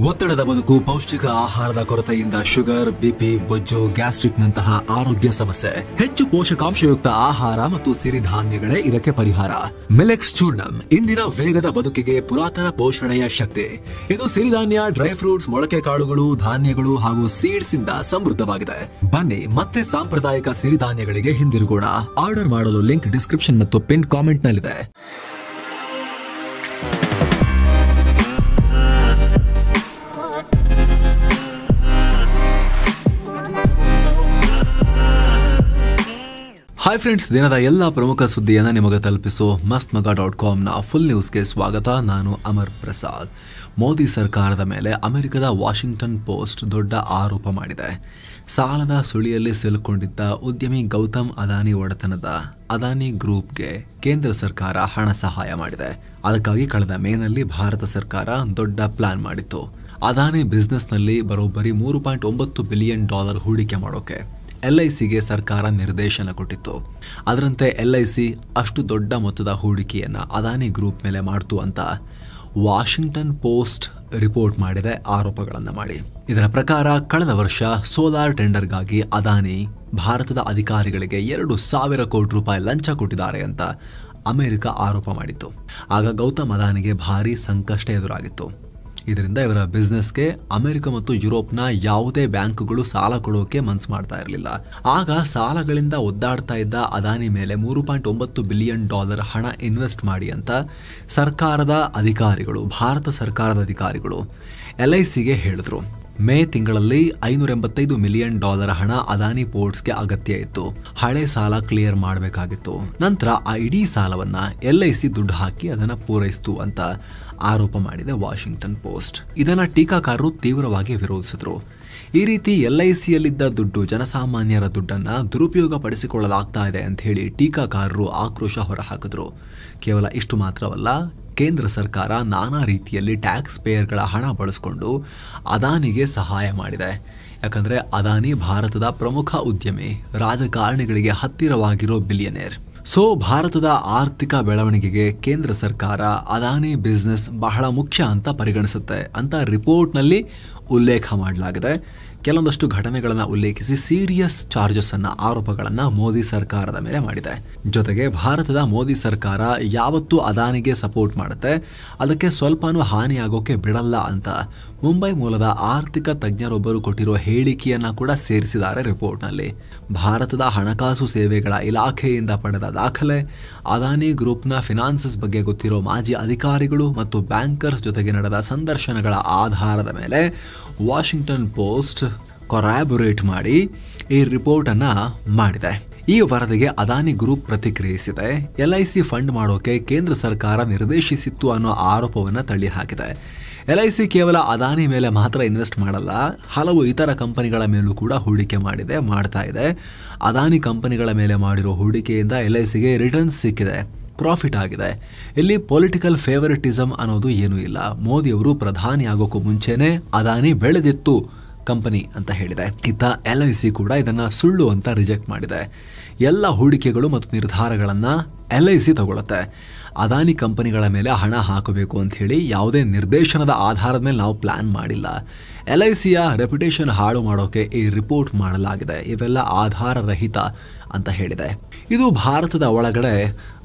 ಒತ್ತಡದ ಬದುಕು, ಪೌಷ್ಟಿಕ ಆಹಾರದ ಕೊರತೆಯಿಂದ ಶುಗರ್, ಬಿಪಿ, ಬೊಜ್ಜು, ಗ್ಯಾಸ್ಟ್ರಿಕ್ ನಂತಹ ಆರೋಗ್ಯ ಸಮಸ್ಯೆ. ಹೆಚ್ಚು ಪೋಷಕಾಂಶಯುಕ್ತ ಆಹಾರ ಮತ್ತು ಸಿರಿಧಾನ್ಯಗಳೇ ಇದಕ್ಕೆ ಪರಿಹಾರ. ಮಿಲೆಕ್ಸ್ ಚೂರ್ಣಂ ಇಂದಿನ ವೇಗದ ಬದುಕಿಗೆ ಪುರಾತನ ಪೋಷಣೆಯ ಶಕ್ತಿ. ಇದು ಸಿರಿಧಾನ್ಯ, ಡ್ರೈ ಫ್ರೂಟ್ಸ್, ಮೊಳಕೆ ಕಾಳುಗಳು, ಧಾನ್ಯಗಳು ಹಾಗೂ ಸೀಡ್ಸ್ ಇಂದ ಸಮೃದ್ಧವಾಗಿದೆ. ಬನ್ನಿ ಮತ್ತೆ ಸಾಂಪ್ರದಾಯಿಕ ಸಿರಿಧಾನ್ಯಗಳಿಗೆ ಹಿಂದಿರುಗೋಣ. ಆರ್ಡರ್ ಮಾಡಲು ಲಿಂಕ್ ಡಿಸ್ಕ್ರಿಪ್ಷನ್ ಮತ್ತು ಪಿನ್ ಕಾಮೆಂಟ್ ನಲ್ಲಿದೆ. ಹಾಯ್ ಫ್ರೆಂಡ್ಸ್, ದಿನದ ಎಲ್ಲ ಪ್ರಮುಖ ಸುದ್ದಿಯನ್ನು ನಿಮಗೆ ತಲುಪಿಸೋ mastmaga.comನ ಫುಲ್ ನ್ಯೂಸ್ಗೆ ಸ್ವಾಗತ. ನಾನು ಅಮರ್ ಪ್ರಸಾದ್. ಮೋದಿ ಸರ್ಕಾರದ ಮೇಲೆ ಅಮೆರಿಕದ ವಾಷಿಂಗ್ಟನ್ ಪೋಸ್ಟ್ ದೊಡ್ಡ ಆರೋಪ ಮಾಡಿದೆ. ಸಾಲದ ಸುಳಿಯಲ್ಲಿ ಸಿಲುಕೊಂಡಿದ್ದ ಉದ್ಯಮಿ ಗೌತಮ್ ಅದಾನಿ ಒಡೆತನದ ಅದಾನಿ ಗ್ರೂಪ್ಗೆ ಕೇಂದ್ರ ಸರ್ಕಾರ ಹಣ ಸಹಾಯ ಮಾಡಿದೆ. ಅದಕ್ಕಾಗಿ ಕಳೆದ ಮೇನಲ್ಲಿ ಭಾರತ ಸರ್ಕಾರ ದೊಡ್ಡ ಪ್ಲಾನ್ ಮಾಡಿತ್ತು. ಅದಾನಿ ಬಿಸ್ನೆಸ್ನಲ್ಲಿ ಬರೋಬ್ಬರಿ $3.9 ಬಿಲಿಯನ್ ಹೂಡಿಕೆ ಮಾಡೋಕೆ LICಗೆ ಸರ್ಕಾರ ನಿರ್ದೇಶನ ಕೊಟ್ಟಿತ್ತು. ಅದರಂತೆ LIC ಅಷ್ಟು ದೊಡ್ಡ ಮೊತ್ತದ ಹೂಡಿಕೆಯನ್ನ ಅದಾನಿ ಗ್ರೂಪ್ ಮೇಲೆ ಮಾಡ್ತು ಅಂತ ವಾಷಿಂಗ್ಟನ್ ಪೋಸ್ಟ್ ರಿಪೋರ್ಟ್ ಮಾಡಿದೆ, ಆರೋಪಗಳನ್ನು ಮಾಡಿ. ಇದರ ಪ್ರಕಾರ ಕಳೆದ ವರ್ಷ ಸೋಲಾರ್ ಟೆಂಡರ್ಗಾಗಿ ಅದಾನಿ ಭಾರತದ ಅಧಿಕಾರಿಗಳಿಗೆ $2,000 ಕೋಟಿ ಲಂಚ ಕೊಟ್ಟಿದ್ದಾರೆ ಅಂತ ಅಮೆರಿಕ ಆರೋಪ ಮಾಡಿತ್ತು. ಆಗ ಗೌತಮ್ ಅದಾನಿಗೆ ಭಾರೀ ಸಂಕಷ್ಟ ಎದುರಾಗಿತ್ತು. ಇದರಿಂದ ಇವರ ಬಿಸ್ನೆಸ್ಗೆ ಅಮೆರಿಕ ಮತ್ತು ಯುರೋಪ್ನ ಯಾವುದೇ ಬ್ಯಾಂಕುಗಳು ಸಾಲ ಕೊಡೋಕೆ ಮನಸ್ಸು ಮಾಡ್ತಾ ಇರಲಿಲ್ಲ. ಆಗ ಸಾಲಗಳಿಂದ ಒದ್ದಾಡ್ತಾ ಇದ್ದ ಅದಾನಿ ಮೇಲೆ $3.9 ಬಿಲಿಯನ್ ಹಣ ಇನ್ವೆಸ್ಟ್ ಮಾಡಿ ಅಂತ ಸರ್ಕಾರದ ಅಧಿಕಾರಿಗಳು, ಭಾರತ ಸರ್ಕಾರದ ಅಧಿಕಾರಿಗಳು LICಗೆ ಹೇಳಿದ್ರು. ಮೇ ತಿಂಗಳಲ್ಲಿ $585 ಮಿಲಿಯನ್ ಹಣ ಅದಾನಿ ಪೋರ್ಟ್ಸ್ಗೆ ಅಗತ್ಯ ಇತ್ತು. ಹಳೆ ಸಾಲ ಕ್ಲಿಯರ್ ಮಾಡಬೇಕಾಗಿತ್ತು. ನಂತರ ಆ ಇಡೀ ಸಾಲವನ್ನ LIC ದುಡ್ಡು ಹಾಕಿ ಅದನ್ನ ಪೂರೈಸಿತು ಅಂತ ಆರೋಪ ಮಾಡಿದೆ ವಾಷಿಂಗ್ಟನ್ ಪೋಸ್ಟ್. ಇದನ್ನ ಟೀಕಾಕಾರರು ತೀವ್ರವಾಗಿ ವಿರೋಧಿಸಿದ್ರು. ಈ ರೀತಿ LICಯಲ್ಲಿದ್ದ ದುಡ್ಡು, ಜನಸಾಮಾನ್ಯರ ದುಡ್ಡನ್ನ ದುರುಪಯೋಗ ಪಡಿಸಿಕೊಳ್ಳಲಾಗ್ತಾ ಇದೆ ಅಂತ ಹೇಳಿ ಟೀಕಾಕಾರರು ಆಕ್ರೋಶ ಹೊರಹಾಕಿದ್ರು. ಕೇವಲ ಇಷ್ಟು ಮಾತ್ರವಲ್ಲ, ಕೇಂದ್ರ ಸರ್ಕಾರ ನಾನಾ ರೀತಿಯಲ್ಲಿ ಟ್ಯಾಕ್ಸ್ ಪೇಯರ್ಗಳ ಹಣ ಬಳಸಿಕೊಂಡು ಅದಾನಿಗೆ ಸಹಾಯ ಮಾಡಿದೆ. ಯಾಕಂದ್ರೆ ಅದಾನಿ ಭಾರತದ ಪ್ರಮುಖ ಉದ್ಯಮಿ, ರಾಜಕಾರಣಿಗಳಿಗೆ ಹತ್ತಿರವಾಗಿರೋ ಬಿಲಿಯನೇರ್. ಸೊ ಭಾರತದ ಆರ್ಥಿಕ ಬೆಳವಣಿಗೆಗೆ ಕೇಂದ್ರ ಸರ್ಕಾರ ಅದಾನಿ ಬಿಸ್ನೆಸ್ ಬಹಳ ಮುಖ್ಯ ಅಂತ ಪರಿಗಣಿಸುತ್ತೆ ಅಂತ ರಿಪೋರ್ಟ್ನಲ್ಲಿ ಉಲ್ಲೇಖ ಮಾಡಲಾಗಿದೆ. ಕೆಲವೊಂದಷ್ಟು ಘಟನೆಗಳನ್ನು ಉಲ್ಲೇಖಿಸಿ ಸೀರಿಯಸ್ ಚಾರ್ಜಸ್ ಅನ್ನ, ಆರೋಪಗಳನ್ನ ಮೋದಿ ಸರ್ಕಾರದ ಮೇಲೆ ಮಾಡಿದೆ. ಜೊತೆಗೆ ಭಾರತದ ಮೋದಿ ಸರ್ಕಾರ ಯಾವತ್ತೂ ಅದಾನಿಗೆ ಸಪೋರ್ಟ್ ಮಾಡುತ್ತೆ, ಅದಕ್ಕೆ ಸ್ವಲ್ಪನೂ ಹಾನಿಯಾಗೋಕೆ ಬಿಡಲ್ಲ ಅಂತ ಮುಂಬೈ ಮೂಲದ ಆರ್ಥಿಕ ತಜ್ಞರೊಬ್ಬರು ಕೊಟ್ಟಿರೋ ಹೇಳಿಕೆಯನ್ನ ಕೂಡ ಸೇರಿಸಿದ್ದಾರೆ ರಿಪೋರ್ಟ್ನಲ್ಲಿ. ಭಾರತದ ಹಣಕಾಸು ಸೇವೆಗಳ ಇಲಾಖೆಯಿಂದ ಪಡೆದ ದಾಖಲೆ, ಅದಾನಿ ಗ್ರೂಪ್ನ ಫಿನಾನ್ಸಸ್ ಬಗ್ಗೆ ಗೊತ್ತಿರೋ ಮಾಜಿ ಅಧಿಕಾರಿಗಳು ಮತ್ತು ಬ್ಯಾಂಕರ್ಸ್ ಜೊತೆಗೆ ನಡೆದ ಸಂದರ್ಶನಗಳ ಆಧಾರದ ಮೇಲೆ ವಾಷಿಂಗ್ಟನ್ ಪೋಸ್ಟ್ ಕೊರಾಬೊರೇಟ್ ಮಾಡಿ ಈ ರಿಪೋರ್ಟ್ ಅನ್ನ ಮಾಡಿದೆ. ಈ ವರದಿಗೆ ಅದಾನಿ ಗ್ರೂಪ್ ಪ್ರತಿಕ್ರಿಯಿಸಿದೆ. LIC ಫಂಡ್ ಮಾಡೋಕೆ ಕೇಂದ್ರ ಸರ್ಕಾರ ನಿರ್ದೇಶಿಸಿತ್ತು ಅನ್ನೋ ಆರೋಪವನ್ನ ತಳ್ಳಿ ಹಾಕಿದೆ. LIC ಕೇವಲ ಅದಾನಿ ಮೇಲೆ ಮಾತ್ರ ಇನ್ವೆಸ್ಟ್ ಮಾಡಲ್ಲ, ಹಲವು ಇತರ ಕಂಪನಿಗಳ ಮೇಲೂ ಕೂಡ ಹೂಡಿಕೆ ಮಾಡ್ತಾ ಇದೆ. ಅದಾನಿ ಕಂಪನಿಗಳ ಮೇಲೆ ಮಾಡಿರೋ ಹೂಡಿಕೆಯಿಂದ LICಗೆ ರಿಟರ್ನ್ಸ್ ಸಿಕ್ಕಿದೆ, ಪ್ರಾಫಿಟ್ ಆಗಿದೆ. ಇಲ್ಲಿ ಪೊಲಿಟಿಕಲ್ ಫೇವರಿಟಿಸಮ್ ಅನ್ನೋದು ಏನೂ ಇಲ್ಲ. ಮೋದಿ ಅವರು ಪ್ರಧಾನಿ ಆಗೋಕ್ಕೂ ಮುಂಚೆನೆ ಅದಾನಿ ಬೆಳೆದಿತ್ತು ಕಂಪನಿ ಅಂತ ಹೇಳಿದೆ. ಇತ್ತ LIC ಕೂಡ ಇದನ್ನ ಸುಳ್ಳು ಅಂತ ರಿಜೆಕ್ಟ್ ಮಾಡಿದೆ. ಎಲ್ಲ ಹೂಡಿಕೆಗಳು ಮತ್ತು ನಿರ್ಧಾರಗಳನ್ನ LIC ತಗೊಳುತ್ತೆ. ಅದಾನಿ ಕಂಪನಿಗಳ ಮೇಲೆ ಹಣ ಹಾಕಬೇಕು ಅಂತ ಹೇಳಿ ಯಾವುದೇ ನಿರ್ದೇಶನದ ಆಧಾರದ ಮೇಲೆ ನಾವು ಪ್ಲಾನ್ ಮಾಡಿಲ್ಲ. LICಯ ರೆಪ್ಯುಟೇಷನ್ ಹಾಳು ಮಾಡೋಕೆ ಈ ರಿಪೋರ್ಟ್ ಮಾಡಲಾಗಿದೆ. ಇವೆಲ್ಲ ಆಧಾರ ರಹಿತ ಅಂತ ಹೇಳಿದೆ. ಇದು ಭಾರತದ ಒಳಗಡೆ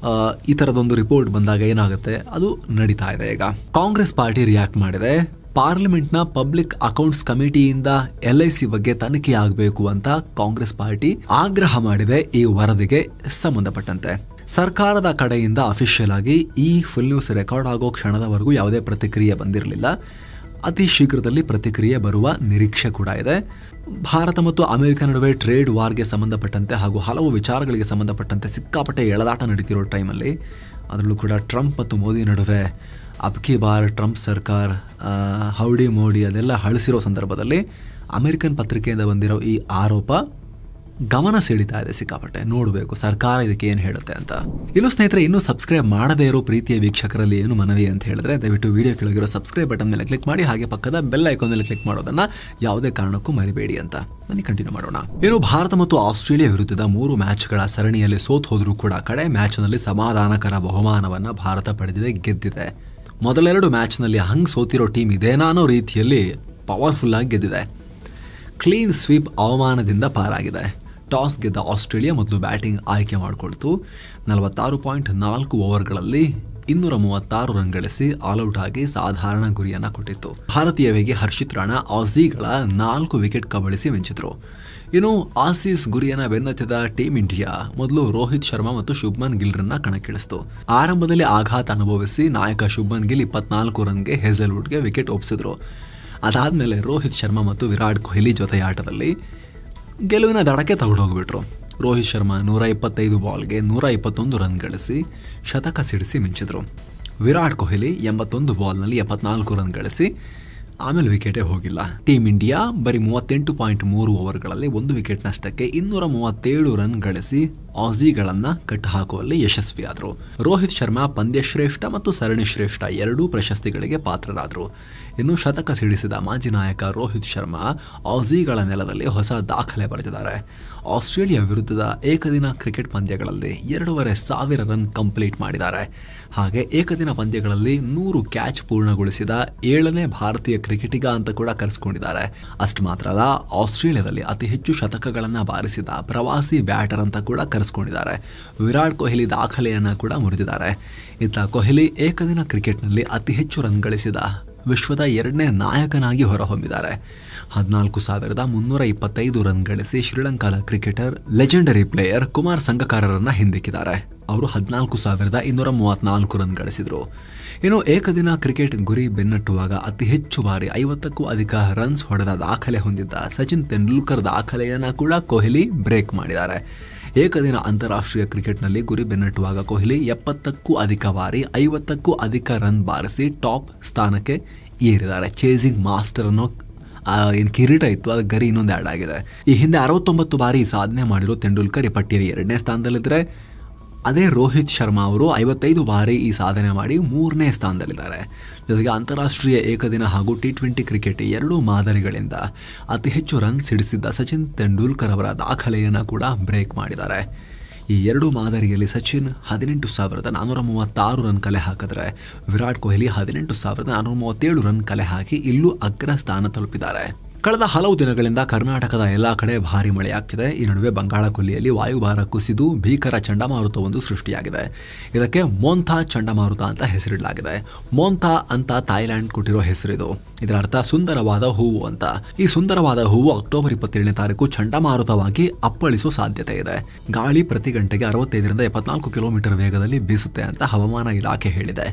ಈ ತರದೊಂದು ರಿಪೋರ್ಟ್ ಬಂದಾಗ ಏನಾಗುತ್ತೆ, ಅದು ನಡೀತಾ ಇದೆ. ಈಗ ಕಾಂಗ್ರೆಸ್ ಪಾರ್ಟಿ ರಿಯಾಕ್ಟ್ ಮಾಡಿದೆ. ಪಾರ್ಲಿಮೆಂಟ್ನ ಪಬ್ಲಿಕ್ ಅಕೌಂಟ್ಸ್ ಕಮಿಟಿಯಿಂದ LIC ಬಗ್ಗೆ ತನಿಖೆ ಆಗಬೇಕು ಅಂತ ಕಾಂಗ್ರೆಸ್ ಪಾರ್ಟಿ ಆಗ್ರಹ ಮಾಡಿದೆ. ಈ ವರದಿಗೆ ಸಂಬಂಧಪಟ್ಟಂತೆ ಸರ್ಕಾರದ ಕಡೆಯಿಂದ ಅಫಿಷಿಯಲ್ ಆಗಿ ಈ ಫುಲ್ ನ್ಯೂಸ್ ರೆಕಾರ್ಡ್ ಆಗೋ ಕ್ಷಣದವರೆಗೂ ಯಾವುದೇ ಪ್ರತಿಕ್ರಿಯೆ ಬಂದಿರಲಿಲ್ಲ. ಅತಿ ಶೀಘ್ರದಲ್ಲಿ ಪ್ರತಿಕ್ರಿಯೆ ಬರುವ ನಿರೀಕ್ಷೆ ಕೂಡ ಇದೆ. ಭಾರತ ಮತ್ತು ಅಮೆರಿಕ ನಡುವೆ ಟ್ರೇಡ್ ವಾರ್ಗೆ ಸಂಬಂಧಪಟ್ಟಂತೆ ಹಾಗೂ ಹಲವು ವಿಚಾರಗಳಿಗೆ ಸಂಬಂಧಪಟ್ಟಂತೆ ಸಿಕ್ಕಾಪಟ್ಟೆ ಎಳೆದಾಟ ನಡೀತಿರೋ ಟೈಮಲ್ಲಿ, ಅದರಲ್ಲೂ ಕೂಡ ಟ್ರಂಪ್ ಮತ್ತು ಮೋದಿ ನಡುವೆ ಅಬ್ಕಿ ಬಾರ್ ಟ್ರಂಪ್ ಸರ್ಕಾರ, ಹೌಡಿ ಮೋಡಿ ಅದೆಲ್ಲ ಹಳಿಸಿರೋ ಸಂದರ್ಭದಲ್ಲಿ ಅಮೆರಿಕನ್ ಪತ್ರಿಕೆಯಿಂದ ಬಂದಿರೋ ಈ ಆರೋಪ ಗಮನ ಸೆಳೀತಾ ಇದೆ ಸಿಕ್ಕಾಪಟ್ಟೆ. ನೋಡಬೇಕು ಸರ್ಕಾರ ಇದಕ್ಕೆ ಏನು ಹೇಳುತ್ತೆ ಅಂತ. ಇನ್ನು ಸ್ನೇಹಿತರೆ, ಇನ್ನೂ ಸಬ್ಸ್ಕ್ರೈಬ್ ಮಾಡದೇ ಇರೋ ಪ್ರೀತಿಯ ವೀಕ್ಷಕರಲ್ಲಿ ಏನು ಮನವಿ ಅಂತ ಹೇಳಿದ್ರೆ, ದಯವಿಟ್ಟು ವಿಡಿಯೋ ಕೆಳಗಿರೋ ಸಬ್ಸ್ಕ್ರೈಬ್ ಬಟನ್ ಮೇಲೆ ಕ್ಲಿಕ್ ಮಾಡಿ, ಹಾಗೆ ಪಕ್ಕದ ಬೆಲ್ ಐಕಾನ್ ಮೇಲೆ ಕ್ಲಿಕ್ ಮಾಡೋದನ್ನ ಯಾವುದೇ ಕಾರಣಕ್ಕೂ ಮರಿಬೇಡಿ ಅಂತ. ಬನ್ನಿ ಕಂಟಿನ್ಯೂ ಮಾಡೋಣ. ಇನ್ನು ಭಾರತ ಮತ್ತು ಆಸ್ಟ್ರೇಲಿಯಾ ವಿರುದ್ಧದ 3 ಮ್ಯಾಚ್ಗಳ ಸರಣಿಯಲ್ಲಿ ಸೋತ್ ಹೋದ್ರೂ ಕೂಡ ಕಡೆ ಮ್ಯಾಚ್ನಲ್ಲಿ ಸಮಾಧಾನಕರ ಬಹುಮಾನವನ್ನ ಭಾರತ ಪಡೆದಿದೆ, ಗೆದ್ದಿದೆ. ಮೊದಲೆರಡು ಮ್ಯಾಚ್ನಲ್ಲಿ ಹಂಗ್ ಸೋತಿರೋ ಟೀಮ್ ಇದೇನಾ ಅನ್ನೋ ರೀತಿಯಲ್ಲಿ ಪವರ್ಫುಲ್ ಆಗಿ ಗೆದ್ದಿದೆ. ಕ್ಲೀನ್ ಸ್ವೀಪ್ ಅವಮಾನದಿಂದ ಪಾರಾಗಿದೆ. ಟಾಸ್ ಗೆದ್ದ ಆಸ್ಟ್ರೇಲಿಯಾ ಮೊದಲು ಬ್ಯಾಟಿಂಗ್ ಆಯ್ಕೆ ಮಾಡಿಕೊಳ್ತು. 46.4 ಓವರ್ಗಳಲ್ಲಿ 236 ರನ್ ಗಳಿಸಿ ಆಲ್ಔಟ್ ಆಗಿ ಸಾಧಾರಣ ಗುರಿಯನ್ನ ಕೊಟ್ಟಿತ್ತು. ಭಾರತೀಯ ವೇಗಿ ಹರ್ಷಿತ್ ರಾಣಾ ಆಸಿಗಳ 4 ವಿಕೆಟ್ ಕಬಳಿಸಿ ಮಿಂಚಿದ್ರು. ಇನ್ನು ಆಸೀಸ್ ಗುರಿಯನ್ನ ಬೆನ್ನತ್ತಿದ ಟೀಂ ಇಂಡಿಯಾ ಮೊದಲು ರೋಹಿತ್ ಶರ್ಮಾ ಮತ್ತು ಶುಭ್ಮನ್ ಗಿಲ್ರನ್ನ ಕಣಕ್ಕಿಳಿಸಿತು. ಆರಂಭದಲ್ಲಿ ಆಘಾತ ಅನುಭವಿಸಿ ನಾಯಕ ಶುಭ್ಮನ್ ಗಿಲ್ 24 ರನ್ಗೆ ಹೇಸಲ್ವುಡ್ಗೆ ವಿಕೆಟ್ ಒಪ್ಪಿಸಿದ್ರು. ಅದಾದ್ಮೇಲೆ ರೋಹಿತ್ ಶರ್ಮಾ ಮತ್ತು ವಿರಾಟ್ ಕೊಹ್ಲಿ ಜೊತೆಯಾಟದಲ್ಲಿ ಗೆಲುವಿನ ದಡಕ್ಕೆ ತಗೊಂಡೋಗ್ಬಿಟ್ರು. ರೋಹಿತ್ ಶರ್ಮಾ 125 ಬಾಲ್ಗೆ 121 ರನ್ ಗಳಿಸಿ ಶತಕ ಸಿಡಿಸಿ ಮಿಂಚಿದ್ರು. ವಿರಾಟ್ ಕೊಹ್ಲಿ 81 ಬಾಲ್ನಲ್ಲಿ 74 ರನ್ ಗಳಿಸಿ ಆಮೇಲೆ ವಿಕೆಟೇ ಹೋಗಿಲ್ಲ. ಟೀಂ ಇಂಡಿಯಾ ಬರೀ 38.3 ಓವರ್ಗಳಲ್ಲಿ 1 ವಿಕೆಟ್ ನಷ್ಟಕ್ಕೆ 237 ರನ್ ಗಳಿಸಿ ಆಸಿಗಳನ್ನ ಕಟ್ಟಹಾಕುವಲ್ಲಿ ಯಶಸ್ವಿಯಾದರು. ರೋಹಿತ್ ಶರ್ಮಾ ಪಂದ್ಯಶ್ರೇಷ್ಠ ಮತ್ತು ಸರಣಿ ಶ್ರೇಷ್ಠ ಎರಡೂ ಪ್ರಶಸ್ತಿಗಳಿಗೆ ಪಾತ್ರರಾದರು. ಇನ್ನು ಶತಕ ಸಿಡಿಸಿದ ಮಾಜಿ ನಾಯಕ ರೋಹಿತ್ ಶರ್ಮಾ ಆಸಿಗಳ ನೆಲದಲ್ಲಿ ಹೊಸ ದಾಖಲೆ ಬರೆದಿದ್ದಾರೆ. ಆಸ್ಟ್ರೇಲಿಯಾ ವಿರುದ್ಧದ ಏಕದಿನ ಕ್ರಿಕೆಟ್ ಪಂದ್ಯಗಳಲ್ಲಿ 2,500 ರನ್ ಕಂಪ್ಲೀಟ್ ಮಾಡಿದ್ದಾರೆ. ಹಾಗೆ ಏಕದಿನ ಪಂದ್ಯಗಳಲ್ಲಿ 100 ಕ್ಯಾಚ್ ಪೂರ್ಣಗೊಳಿಸಿದ 7ನೇ ಭಾರತೀಯ ಕ್ರಿಕೆಟಿಗ ಅಂತ ಕೂಡ ಕರೆಸಿಕೊಂಡಿದ್ದಾರೆ. ಅಷ್ಟು ಮಾತ್ರ ಅಲ್ಲ, ಆಸ್ಟ್ರೇಲಿಯಾದಲ್ಲಿ ಅತಿ ಹೆಚ್ಚು ಶತಕಗಳನ್ನ ಬಾರಿಸಿದ ಪ್ರವಾಸಿ ಬ್ಯಾಟರ್ ಅಂತ ಕೂಡ ಕರೆಸಿಕೊಂಡಿದ್ದಾರೆ. ವಿರಾಟ್ ಕೊಹ್ಲಿ ದಾಖಲೆಯನ್ನ ಕೂಡ ಮುರಿದಿದ್ದಾರೆ. ಇತ್ತ ಕೊಹ್ಲಿ ಏಕದಿನ ಕ್ರಿಕೆಟ್ನಲ್ಲಿ ಅತಿ ಹೆಚ್ಚು ರನ್ ಗಳಿಸಿದ ವಿಶ್ವದ 2ನೇ ನಾಯಕನಾಗಿ ಹೊರಹೊಮ್ಮಿದ್ದಾರೆ. 14,325 ರನ್ ಗಳಿಸಿ ಶ್ರೀಲಂಕಾದ ಕ್ರಿಕೆಟರ್ ಲೆಜೆಂಡರಿ ಪ್ಲೇಯರ್ ಕುಮಾರ್ ಸಂಗಕಾರರನ್ನ ಹಿಂದಿಕ್ಕಿದ್ದಾರೆ. ಅವರು 14,234 ರನ್ ಗಳಿಸಿದ್ರು. ಇನ್ನು ಏಕದಿನ ಕ್ರಿಕೆಟ್ ಗುರಿ ಬೆನ್ನಟ್ಟುವಾಗ ಅತಿ ಹೆಚ್ಚು ಬಾರಿ 50ಕ್ಕೂ ಅಧಿಕ ರನ್ಸ್ ಹೊಡೆದ ದಾಖಲೆ ಹೊಂದಿದ್ದ ಸಚಿನ್ ತೆಂಡೂಲ್ಕರ್ ದಾಖಲೆಯನ್ನ ಕೂಡ ಕೊಹ್ಲಿ ಬ್ರೇಕ್ ಮಾಡಿದ್ದಾರೆ. ಏಕದಿನ ಅಂತಾರಾಷ್ಟ್ರೀಯ ಕ್ರಿಕೆಟ್ನಲ್ಲಿ ಗುರಿ ಬೆನ್ನಟ್ಟುವಾಗ ಕೊಹ್ಲಿ 70ಕ್ಕೂ ಅಧಿಕ ಬಾರಿ 50ಕ್ಕೂ ಅಧಿಕ ರನ್ ಬಾರಿಸಿ ಟಾಪ್ ಸ್ಥಾನಕ್ಕೆ ಏರಿದ್ದಾರೆ. ಚೇಸಿಂಗ್ ಮಾಸ್ಟರ್ ಅನ್ನೋ ಏನು ಕಿರೀಟ ಇತ್ತು, ಅದು ಗರಿ ಇನ್ನೊಂದು ಆ್ಯಡ್ ಆಗಿದೆ. ಈ ಹಿಂದೆ 69 ಬಾರಿ ಸಾಧನೆ ಮಾಡಿರೋ ತೆಂಡೂಲ್ಕರ್ ಈ ಪಟ್ಟಿಯಲ್ಲಿ 2ನೇ ಸ್ಥಾನದಲ್ಲಿದ್ದರೆ, ಅದೇ ರೋಹಿತ್ ಶರ್ಮಾ ಅವರು 55 ಬಾರಿ ಈ ಸಾಧನೆ ಮಾಡಿ 3ನೇ ಸ್ಥಾನದಲ್ಲಿದ್ದಾರೆ. ಜೊತೆಗೆ ಅಂತಾರಾಷ್ಟ್ರೀಯ ಏಕದಿನ ಹಾಗೂ T20 ಕ್ರಿಕೆಟ್ ಎರಡೂ ಮಾದರಿಗಳಿಂದ ಅತಿ ಹೆಚ್ಚು ರನ್ ಸಿಡಿಸಿದ್ದ ಸಚಿನ್ ತೆಂಡೂಲ್ಕರ್ ಅವರ ದಾಖಲೆಯನ್ನು ಕೂಡ ಬ್ರೇಕ್ ಮಾಡಿದ್ದಾರೆ. ಈ ಎರಡೂ ಮಾದರಿಯಲ್ಲಿ ಸಚಿನ್ 18,436 ರನ್ ಕಲೆ ಹಾಕಿದ್ರೆ ವಿರಾಟ್ ಕೊಹ್ಲಿ 18,437 ರನ್ ಕಲೆ ಹಾಕಿ ಇಲ್ಲೂ ಅಗ್ರ ಸ್ಥಾನ ತಲುಪಿದ್ದಾರೆ. ಕಳೆದ ಹಲವು ದಿನಗಳಿಂದ ಕರ್ನಾಟಕದ ಎಲ್ಲಾ ಕಡೆ ಭಾರಿ ಮಳೆಯಾಗ್ತಿದೆ. ಈ ನಡುವೆ ಬಂಗಾಳ ಕೊಲ್ಲಿಯಲ್ಲಿ ವಾಯುಭಾರ ಕುಸಿದು ಭೀಕರ ಚಂಡಮಾರುತವೊಂದು ಸೃಷ್ಟಿಯಾಗಿದೆ. ಇದಕ್ಕೆ ಮೋಂಥಾ ಚಂಡಮಾರುತ ಅಂತ ಹೆಸರಿಡಲಾಗಿದೆ. ಮೋಂಥಾ ಅಂತ ಥಾಯ್ಲ್ಯಾಂಡ್ ಕೊಟ್ಟಿರೋ ಹೆಸರಿದು. ಇದರ ಅರ್ಥ ಸುಂದರವಾದ ಹೂವು ಅಂತ. ಈ ಸುಂದರವಾದ ಹೂವು ಅಕ್ಟೋಬರ್ 27ನೇ ತಾರೀಕು ಚಂಡಮಾರುತವಾಗಿ ಅಪ್ಪಳಿಸುವ ಸಾಧ್ಯತೆ ಇದೆ. ಗಾಳಿ ಪ್ರತಿ ಗಂಟೆಗೆ 65ರಿಂದ 74 ಕಿಲೋಮೀಟರ್ ವೇಗದಲ್ಲಿ ಬೀಸುತ್ತೆ ಅಂತ ಹವಾಮಾನ ಇಲಾಖೆ ಹೇಳಿದೆ.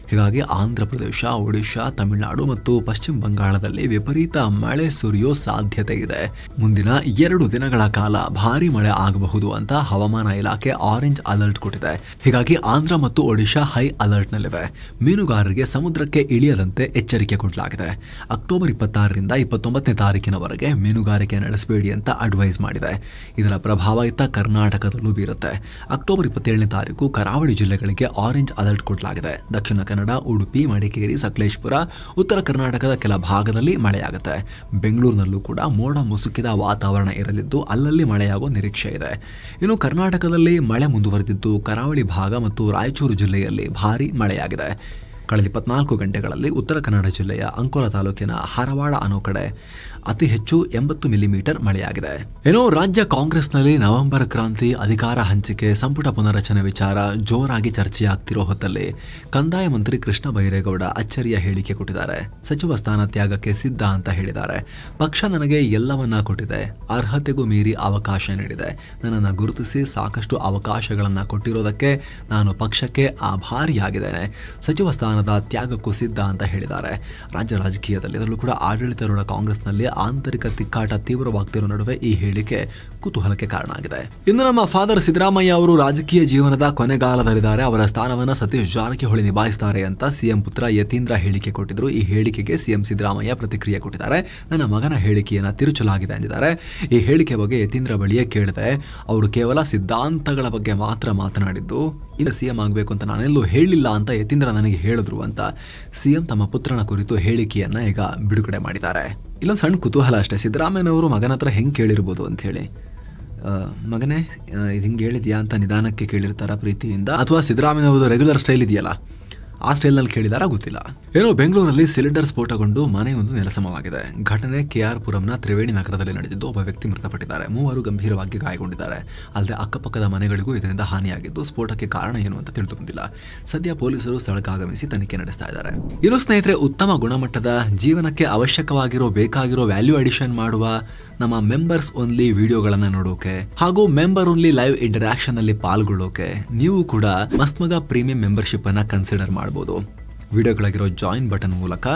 ಹೀಗಾಗಿ ಆಂಧ್ರ ಪ್ರದೇಶ, ಒಡಿಶಾ, ತಮಿಳುನಾಡು ಮತ್ತು ಪಶ್ಚಿಮ ಬಂಗಾಳದಲ್ಲಿ ವಿಪರೀತ ಮಳೆ ಸುರಿಯೋ ಸಾಧ್ಯತೆ ಇದೆ. ಮುಂದಿನ 2 ದಿನಗಳ ಕಾಲ ಭಾರಿ ಮಳೆ ಆಗಬಹುದು ಅಂತ ಹವಾಮಾನ ಇಲಾಖೆ ಆರೆಂಜ್ ಅಲರ್ಟ್ ಕೊಟ್ಟಿದೆ. ಹೀಗಾಗಿ ಆಂಧ್ರ ಮತ್ತು ಒಡಿಶಾ ಹೈ ಅಲರ್ಟ್ ನಲ್ಲಿವೆ. ಮೀನುಗಾರರಿಗೆ ಸಮುದ್ರಕ್ಕೆ ಇಳಿಯದಂತೆ ಎಚ್ಚರಿಕೆ ಕೊಡಲಾಗಿದೆ. ಅಕ್ಟೋಬರ್ 26ರಿಂದ 29ನೇ ತಾರೀಕಿನವರೆಗೆ ಮೀನುಗಾರಿಕೆ ನಡೆಸಬೇಡಿ ಅಂತ ಅಡ್ವೈಸ್ ಮಾಡಿದೆ. ಇದರ ಪ್ರಭಾವ ಇತ್ತ ಕರ್ನಾಟಕದಲ್ಲೂ ಬೀರುತ್ತೆ. ಅಕ್ಟೋಬರ್ 27ನೇ ತಾರೀಕು ಕರಾವಳಿ ಜಿಲ್ಲೆಗಳಿಗೆ ಆರೆಂಜ್ ಅಲರ್ಟ್ ಕೊಡಲಾಗಿದೆ. ದಕ್ಷಿಣ ಕನ್ನಡ, ಉಡುಪಿ, ಮಡಿಕೇರಿ, ಸಕಲೇಶಪುರ, ಉತ್ತರ ಕರ್ನಾಟಕದ ಕೆಲ ಭಾಗದಲ್ಲಿ ಮಳೆಯಾಗುತ್ತೆ. ಬೆಂಗಳೂರಿನಲ್ಲೂ ಕೂಡ ಮೋಡ ಮುಸುಕಿದ ವಾತಾವರಣ ಇರಲಿದ್ದು ಅಲ್ಲಲ್ಲಿ ಮಳೆಯಾಗುವ ನಿರೀಕ್ಷೆ ಇದೆ. ಇನ್ನು ಕರ್ನಾಟಕದಲ್ಲಿ ಮಳೆ ಮುಂದುವರೆದಿದ್ದು ಕರಾವಳಿ ಭಾಗ ಮತ್ತು ರಾಯಚೂರು ಜಿಲ್ಲೆಯಲ್ಲಿ ಭಾರೀ ಮಳೆಯಾಗಿದೆ. ಕಳೆದ 24 ಗಂಟೆಗಳಲ್ಲಿ ಉತ್ತರ ಕನ್ನಡ ಜಿಲ್ಲೆಯ ಅಂಕೋಲ ತಾಲೂಕಿನ ಹಾರವಾಡ ಅನ್ನೋ ಕಡೆ ಅತಿ ಹೆಚ್ಚು 80 ಮಿಲಿಮೀಟರ್ ಮಳೆಯಾಗಿದೆ. ಏನೋ ರಾಜ್ಯ ಕಾಂಗ್ರೆಸ್ನಲ್ಲಿ ನವೆಂಬರ್ ಕ್ರಾಂತಿ, ಅಧಿಕಾರ ಹಂಚಿಕೆ, ಸಂಪುಟ ಪುನರಚನೆ ವಿಚಾರ ಜೋರಾಗಿ ಚರ್ಚೆಯಾಗ್ತಿರೋ ಹೊತ್ತಲ್ಲಿ ಕಂದಾಯ ಮಂತ್ರಿ ಕೃಷ್ಣ ಬೈರೇಗೌಡ ಅಚ್ಚರಿಯ ಹೇಳಿಕೆ ಕೊಟ್ಟಿದ್ದಾರೆ. ಸಚಿವ ಸ್ಥಾನ ತ್ಯಾಗಕ್ಕೆ ಸಿದ್ಧ ಅಂತ ಹೇಳಿದ್ದಾರೆ. ಪಕ್ಷ ನನಗೆ ಎಲ್ಲವನ್ನ ಕೊಟ್ಟಿದೆ, ಅರ್ಹತೆಗೂ ಮೀರಿ ಅವಕಾಶ ನೀಡಿದೆ. ನನ್ನನ್ನು ಗುರುತಿಸಿ ಸಾಕಷ್ಟು ಅವಕಾಶಗಳನ್ನ ಕೊಟ್ಟಿರೋದಕ್ಕೆ ನಾನು ಪಕ್ಷಕ್ಕೆ ಆಭಾರಿಯಾಗಿದ್ದೇನೆ. ಸಚಿವ ಸ್ಥಾನದ ತ್ಯಾಗಕ್ಕೂ ಸಿದ್ಧ ಅಂತ ಹೇಳಿದ್ದಾರೆ. ರಾಜ್ಯ ರಾಜಕೀಯದಲ್ಲಿ ಅದರಲ್ಲೂ ಕೂಡ ಆಡಳಿತಾರೂಢ ಕಾಂಗ್ರೆಸ್ನಲ್ಲಿ ಆಂತರಿಕ ತಿಕ್ಕಾಟ ತೀವ್ರವಾಗ್ತಿರೋ ನಡುವೆ ಈ ಹೇಳಿಕೆ ಕುತೂಹಲಕ್ಕೆ ಕಾರಣ ಆಗಿದೆ. ಇನ್ನು ನಮ್ಮ ಫಾದರ್ ಸಿದ್ದರಾಮಯ್ಯ ಅವರು ರಾಜಕೀಯ ಜೀವನದ ಕೊನೆಗಾಲದಲ್ಲಿದ್ದಾರೆ. ಅವರ ಸ್ಥಾನವನ್ನು ಸತೀಶ್ ಜಾರಕಿಹೊಳಿ ನಿಭಾಯಿಸುತ್ತಾರೆ ಅಂತ ಸಿಎಂ ಪುತ್ರ ಯತೀಂದ್ರ ಹೇಳಿಕೆ ಕೊಟ್ಟಿದ್ರು. ಈ ಹೇಳಿಕೆಗೆ ಸಿಎಂ ಸಿದ್ದರಾಮಯ್ಯ ಪ್ರತಿಕ್ರಿಯೆ ಕೊಟ್ಟಿದ್ದಾರೆ. ನನ್ನ ಮಗನ ಹೇಳಿಕೆಯನ್ನು ತಿರುಚಲಾಗಿದೆ ಎಂದಿದ್ದಾರೆ. ಈ ಹೇಳಿಕೆ ಬಗ್ಗೆ ಯತೀಂದ್ರ ಬಳಿಯೇ ಕೇಳಿದೆ. ಅವರು ಕೇವಲ ಸಿದ್ಧಾಂತಗಳ ಬಗ್ಗೆ ಮಾತ್ರ ಮಾತನಾಡಿದ್ದು, ಈಗ ಸಿಎಂ ಆಗಬೇಕು ಅಂತ ನಾನೆಲ್ಲೂ ಹೇಳಿಲ್ಲ ಅಂತ ಯತೀಂದ್ರ ನನಗೆ ಹೇಳಿದ್ರು ಅಂತ ಸಿಎಂ ತಮ್ಮ ಪುತ್ರನ ಕುರಿತು ಹೇಳಿಕೆಯನ್ನ ಈಗ ಬಿಡುಗಡೆ ಮಾಡಿದ್ದಾರೆ. ಇಲ್ಲೊಂದು ಸಣ್ಣ ಕುತೂಹಲ ಅಷ್ಟೇ, ಸಿದ್ದರಾಮಯ್ಯನವರು ಮಗನ ಹತ್ರ ಹೆಂಗೆ ಕೇಳಿರ್ಬೋದು ಅಂತ ಹೇಳಿ. ಮಗನೇ ಇದು ಹಿಂಗೆ ಹೇಳಿದ್ಯಾ ಅಂತ ನಿಧಾನಕ್ಕೆ ಕೇಳಿರ್ತಾರ ಪ್ರೀತಿಯಿಂದ, ಅಥವಾ ಸಿದ್ದರಾಮಯ್ಯನವ್ರದ್ದು ರೆಗ್ಯುಲರ್ ಸ್ಟೈಲ್ ಇದೆಯಲ್ಲ, ಆ ಸ್ಟೈಲ್ನಲ್ಲಿ ಕೇಳಿದಾರ ಗೊತ್ತಿಲ್ಲ. ಏನೋ ಬೆಂಗಳೂರಲ್ಲಿ ಸಿಲಿಂಡರ್ ಸ್ಫೋಟಗೊಂಡು ಮನೆಯೊಂದು ನೆಲಸಮವಾಗಿದೆ. ಘಟನೆ KR ಪುರಂನ ತ್ರಿವೇಣಿ ನಗರದಲ್ಲಿ ನಡೆದಿದ್ದು ಒಬ್ಬ ವ್ಯಕ್ತಿ ಮೃತಪಟ್ಟಿದ್ದಾರೆ, 3 ಗಂಭೀರವಾಗಿ ಗಾಯಗೊಂಡಿದ್ದಾರೆ. ಅಲ್ಲದೆ ಅಕ್ಕಪಕ್ಕದ ಮನೆಗಳಿಗೂ ಇದರಿಂದ ಹಾನಿಯಾಗಿದ್ದು ಸ್ಫೋಟಕ್ಕೆ ಕಾರಣ ಏನು ಅಂತ ತಿಳಿದು ಬಂದಿಲ್ಲ. ಸದ್ಯ ಪೊಲೀಸರು ಸ್ಥಳಕ್ಕೆ ಆಗಮಿಸಿ ತನಿಖೆ ನಡೆಸ್ತಾ ಇದ್ದಾರೆ. ಇನ್ನು ಸ್ನೇಹಿತರೆ, ಉತ್ತಮ ಗುಣಮಟ್ಟದ ಜೀವನಕ್ಕೆ ಅವಶ್ಯಕವಾಗಿರೋ ಬೇಕಾಗಿರೋ ವ್ಯಾಲ್ಯೂ ಅಡಿಷನ್ ಮಾಡುವ ನಮ್ಮ ಮೆಂಬರ್ಸ್ ಓನ್ಲಿ ವಿಡಿಯೋಗಳನ್ನ ನೋಡೋಕೆ ಹಾಗೂ ಮೆಂಬರ್ ಓನ್ಲಿ ಲೈವ್ ಇಂಟರಾಕ್ಷನ್ ಅಲ್ಲಿ ಪಾಲ್ಗೊಳ್ಳೋಕೆ ನೀವು ಕೂಡ ಮಸ್ತ್ಮಗ ಪ್ರೀಮಿಯಂ ಮೆಂಬರ್ಶಿಪ್ ಅನ್ನ ಕನ್ಸಿಡರ್ ಮಾಡಬಹುದು. ವಿಡಿಯೋಗಳಾಗಿರೋ ಜಾಯಿನ್ ಬಟನ್ ಮೂಲಕ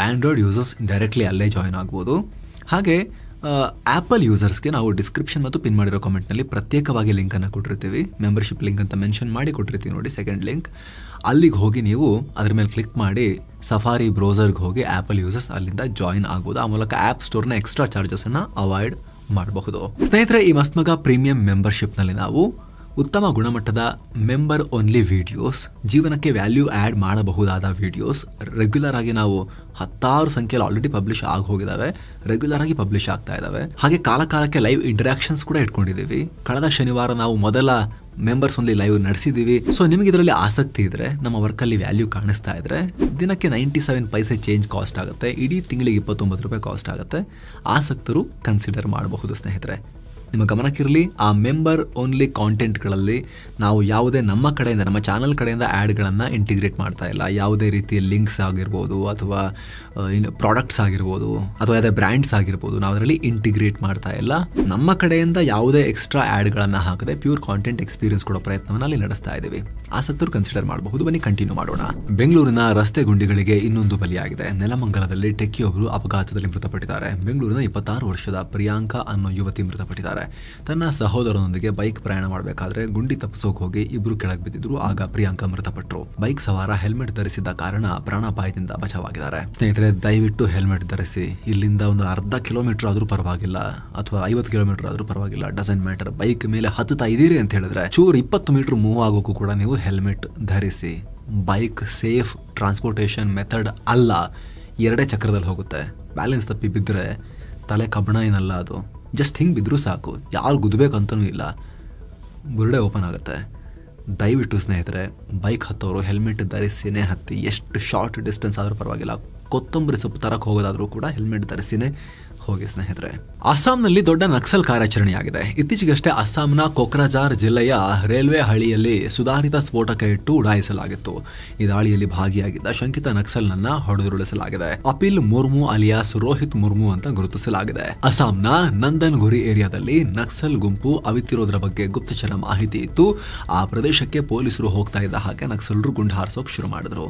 ಆಂಡ್ರಾಯ್ಡ್ ಯೂಸರ್ಸ್ ಡೈರೆಕ್ಟ್ಲಿ ಅಲ್ಲೇ ಜಾಯಿನ್ ಆಗ್ಬೋದು. ಹಾಗೆ ಆಪಲ್ ಯೂಸರ್ಸ್ಗೆ ನಾವು ಡಿಸ್ಕ್ರಿಪ್ಷನ್ ಮತ್ತು ಪಿನ್ ಮಾಡಿರೋ ಕಾಮೆಂಟ್ನಲ್ಲಿ ಪ್ರತ್ಯೇಕವಾಗಿ ಲಿಂಕ್ ಅನ್ನು ಕೊಟ್ಟಿರ್ತೀವಿ. ಮೆಂಬರ್ಶಿಪ್ ಲಿಂಕ್ ಅಂತ ಮೆನ್ಷನ್ ಮಾಡಿ ಕೊಟ್ಟಿರ್ತೀವಿ ನೋಡಿ, ಸೆಕೆಂಡ್ ಲಿಂಕ್. ಅಲ್ಲಿಗೆ ಹೋಗಿ ನೀವು ಅದ್ರ ಮೇಲೆ ಕ್ಲಿಕ್ ಮಾಡಿ ಸಫಾರಿ ಬ್ರೌಸರ್ಗೆ ಹೋಗಿ ಆಪಲ್ ಯೂಸರ್ಸ್ ಅಲ್ಲಿಂದ ಜಾಯಿನ್ ಆಗ್ಬೋದು. ಆ ಮೂಲಕ ಆಪ್ ಸ್ಟೋರ್ನ ಎಕ್ಸ್ಟ್ರಾ ಚಾರ್ಜಸ್ ಅನ್ನ ಅವಾಯ್ಡ್ ಮಾಡಬಹುದು. ಸ್ನೇಹಿತರೆ, ಈ ಮಸ್ತ್ಮಗ ಪ್ರೀಮಿಯಂ ಮೆಂಬರ್ಶಿಪ್ ನಲ್ಲಿ ನಾವು ಉತ್ತಮ ಗುಣಮಟ್ಟದ ಮೆಂಬರ್ ಓನ್ಲಿ ವಿಡಿಯೋಸ್, ಜೀವನಕ್ಕೆ ವ್ಯಾಲ್ಯೂ ಆಡ್ ಮಾಡಬಹುದಾದ ವಿಡಿಯೋಸ್ ರೆಗ್ಯುಲರ್ ಆಗಿ ನಾವು 10 ಸಂಖ್ಯೆಯಲ್ಲಿ ಆಲ್ರೆಡಿ ಪಬ್ಲಿಷ್ ಆಗಿ ಹೋಗಿದಾವೆ, ರೆಗ್ಯುಲರ್ ಆಗಿ ಪಬ್ಲಿಷ್ ಆಗ್ತಾ ಇದಾವೆ. ಹಾಗೆ ಕಾಲಕಾಲಕ್ಕೆ ಲೈವ್ ಇಂಟರಾಕ್ಷನ್ಸ್ ಕೂಡ ಇಟ್ಕೊಂಡಿದೀವಿ. ಕಳೆದ ಶನಿವಾರ ನಾವು ಮೊದಲ ಮೆಂಬರ್ಸ್ ಓನ್ಲಿ ಲೈವ್ ನಡೆಸಿದೀವಿ. ಸೊ ನಿಮಗೆ ಇದರಲ್ಲಿ ಆಸಕ್ತಿ ಇದ್ರೆ, ನಮ್ಮ ವರ್ಕ್ ಅಲ್ಲಿ ವ್ಯಾಲ್ಯೂ ಕಾಣಿಸ್ತಾ ಇದ್ರೆ, ದಿನಕ್ಕೆ 97 ಪೈಸೆ ಚೇಂಜ್ ಕಾಸ್ಟ್ ಆಗುತ್ತೆ, ಇಡೀ ತಿಂಗಳಿಗೆ 29 ರೂಪಾಯಿ ಕಾಸ್ಟ್ ಆಗುತ್ತೆ. ಆಸಕ್ತರು ಕನ್ಸಿಡರ್ ಮಾಡಬಹುದು. ಸ್ನೇಹಿತರೆ, ನಿಮ್ಮ ಗಮನಕ್ಕಿರಲಿ, ಆ ಮೆಂಬರ್ ಓನ್ಲಿ ಕಾಂಟೆಂಟ್ಗಳಲ್ಲಿ ನಾವು ಯಾವುದೇ ನಮ್ಮ ಕಡೆಯಿಂದ, ನಮ್ಮ ಚಾನಲ್ ಕಡೆಯಿಂದ ಆ್ಯಡ್ಗಳನ್ನು ಇಂಟಿಗ್ರೇಟ್ ಮಾಡ್ತಾ ಇಲ್ಲ. ಯಾವುದೇ ರೀತಿಯ ಲಿಂಕ್ಸ್ ಆಗಿರ್ಬೋದು ಅಥವಾ ಪ್ರಾಡಕ್ಟ್ಸ್ ಆಗಿರ್ಬೋದು ಅಥವಾ ಯಾವುದೇ ಬ್ರ್ಯಾಂಡ್ಸ್ ಆಗಿರ್ಬೋದು, ನಾವು ಅದರಲ್ಲಿ ಇಂಟಿಗ್ರೇಟ್ ಮಾಡ್ತಾ ಇಲ್ಲ. ನಮ್ಮ ಕಡೆಯಿಂದ ಯಾವುದೇ ಎಕ್ಸ್ಟ್ರಾ ಆ್ಯಡ್ಗಳನ್ನು ಹಾಕದೆ ಪ್ಯೂರ್ ಕಾಂಟೆಂಟ್ ಎಕ್ಸ್ಪೀರಿಯನ್ಸ್ ಕೊಡೋ ಪ್ರಯತ್ನವನ್ನು ಅಲ್ಲಿ ನಡೆಸ್ತಾ ಇದ್ದೀವಿ. ಆಸಕ್ತರು ಕನ್ಸಿಡರ್ ಮಾಡಬಹುದು. ಬನ್ನಿ ಕಂಟಿನ್ಯೂ ಮಾಡೋಣ. ಬೆಂಗಳೂರಿನ ರಸ್ತೆ ಗುಂಡಿಗಳಿಗೆ ಇನ್ನೊಂದು ಬಲಿಯಾಗಿದೆ. ನೆಲಮಂಗಲದಲ್ಲಿ ಟೆಕ್ಕಿಯೊಬ್ಬರು ಅಪಘಾತದಲ್ಲಿ ಮೃತಪಟ್ಟಿದ್ದಾರೆ. ಬೆಂಗಳೂರಿನ 26 ವರ್ಷದ ಪ್ರಿಯಾಂಕಾ ಅನ್ನೋ ಯುವತಿ ಮೃತಪಟ್ಟಿದ್ದಾರೆ. ತನ್ನ ಸಹೋದರನೊಂದಿಗೆ ಬೈಕ್ ಪ್ರಯಾಣ ಮಾಡಬೇಕಾದ್ರೆ ಗುಂಡಿ ತಪ್ಪಿಸೋಕೆ ಹೋಗಿ ಇಬ್ರು ಕೆಳಗೆ ಬಿದ್ದಿದ್ರು. ಆಗ ಪ್ರಿಯಾಂಕಾ ಮೃತಪಟ್ಟರು. ಬೈಕ್ ಸವಾರ ಹೆಲ್ಮೆಟ್ ಧರಿಸಿದ್ದ ಕಾರಣ ಪ್ರಾಣಾಪಾಯದಿಂದ ಬಚಾವಾಗಿದ್ದಾರೆ. ಸ್ನೇಹಿತರೆ, ದಯವಿಟ್ಟು ಹೆಲ್ಮೆಟ್ ಧರಿಸಿ. ಇಲ್ಲಿಂದ ಒಂದು ಅರ್ಧ ಕಿಲೋಮೀಟರ್ ಆದ್ರೂ ಪರವಾಗಿಲ್ಲ ಅಥವಾ 50 ಕಿಲೋಮೀಟರ್ ಆದ್ರೂ ಪರವಾಗಿಲ್ಲ, ಡಸಂಟ್ ಮ್ಯಾಟರ್. ಬೈಕ್ ಮೇಲೆ ಹತ್ತುತ್ತಾ ಇದೀರಿ ಅಂತ ಹೇಳಿದ್ರೆ ಚೂರು 20 ಮೀಟರ್ ಮೂವ್ ಆಗೋಕ್ಕೂ ಕೂಡ ನೀವು ಹೆಲ್ಮೆಟ್ ಧರಿಸಿ. ಬೈಕ್ ಸೇಫ್ ಟ್ರಾನ್ಸ್ಪೋರ್ಟೇಷನ್ ಮೆಥಡ್ ಅಲ್ಲ. 2 ಚಕ್ರದಲ್ಲಿ ಹೋಗುತ್ತೆ. ಬ್ಯಾಲೆನ್ಸ್ ತಪ್ಪಿ ಬಿದ್ದರೆ ತಲೆ ಕಬ್ಬಣ ಏನಲ್ಲ, ಅದು ಜಸ್ಟ್ ಹಿಂಗೆ ಬಿದ್ದರೂ ಸಾಕು, ಯಾರು ಗುದ್ದಬೇಕಂತನೂ ಇಲ್ಲ, ಬುರುಡೆ ಓಪನ್ ಆಗುತ್ತೆ. ದಯವಿಟ್ಟು ಸ್ನೇಹಿತರೆ, ಬೈಕ್ ಹತ್ತೋರು ಹೆಲ್ಮೆಟ್ ಧರಿಸಿನೇ ಹತ್ತಿ. ಎಷ್ಟು ಶಾರ್ಟ್ ಡಿಸ್ಟೆನ್ಸ್ ಆದರೂ ಪರವಾಗಿಲ್ಲ, ಕೊತ್ತಂಬರಿ ಸೊಪ್ಪು ತರಕ್ಕೆ ಹೋಗೋದಾದರೂ ಕೂಡ ಹೆಲ್ಮೆಟ್ ಧರಿಸಿನೇ ಹೋಗಿ. ಸ್ನೇಹಿತರೆ, ಅಸ್ಸಾಂನಲ್ಲಿ ದೊಡ್ಡ ನಕ್ಸಲ್ ಕಾರ್ಯಾಚರಣೆಯಾಗಿದೆ. ಇತ್ತೀಚೆಗಷ್ಟೇ ಅಸ್ಸಾಂನ ಕೊಕ್ರಜಾರ್ ಜಿಲ್ಲೆಯ ರೈಲ್ವೆ ಹಳಿಯಲ್ಲಿ ಸುಧಾರಿತ ಸ್ಫೋಟಕ ಇಟ್ಟು ಉಡಾಯಿಸಲಾಗಿತ್ತು. ಈ ದಾಳಿಯಲ್ಲಿ ಭಾಗಿಯಾಗಿದ್ದ ಶಂಕಿತ ನಕ್ಸಲ್ನನ್ನ ಹೊಡೆದುರುಳಿಸಲಾಗಿದೆ. ಅಪಿಲ್ ಮುರ್ಮು ಅಲಿಯಾಸ್ ರೋಹಿತ್ ಮುರ್ಮು ಅಂತ ಗುರುತಿಸಲಾಗಿದೆ. ಅಸ್ಸಾಂನ ನಂದನ್ಗುರಿ ಏರಿಯಾದಲ್ಲಿ ನಕ್ಸಲ್ ಗುಂಪು ಅವಿತಿರೋದ್ರ ಬಗ್ಗೆ ಗುಪ್ತಚರ ಮಾಹಿತಿ ಇತ್ತು. ಆ ಪ್ರದೇಶಕ್ಕೆ ಪೊಲೀಸರು ಹೋಗ್ತಾ ಇದ್ದ ಹಾಗೆ ನಕ್ಸಲರು ಗುಂಡು ಹಾರಿಸೋಕೆ ಶುರು ಮಾಡಿದ್ರು.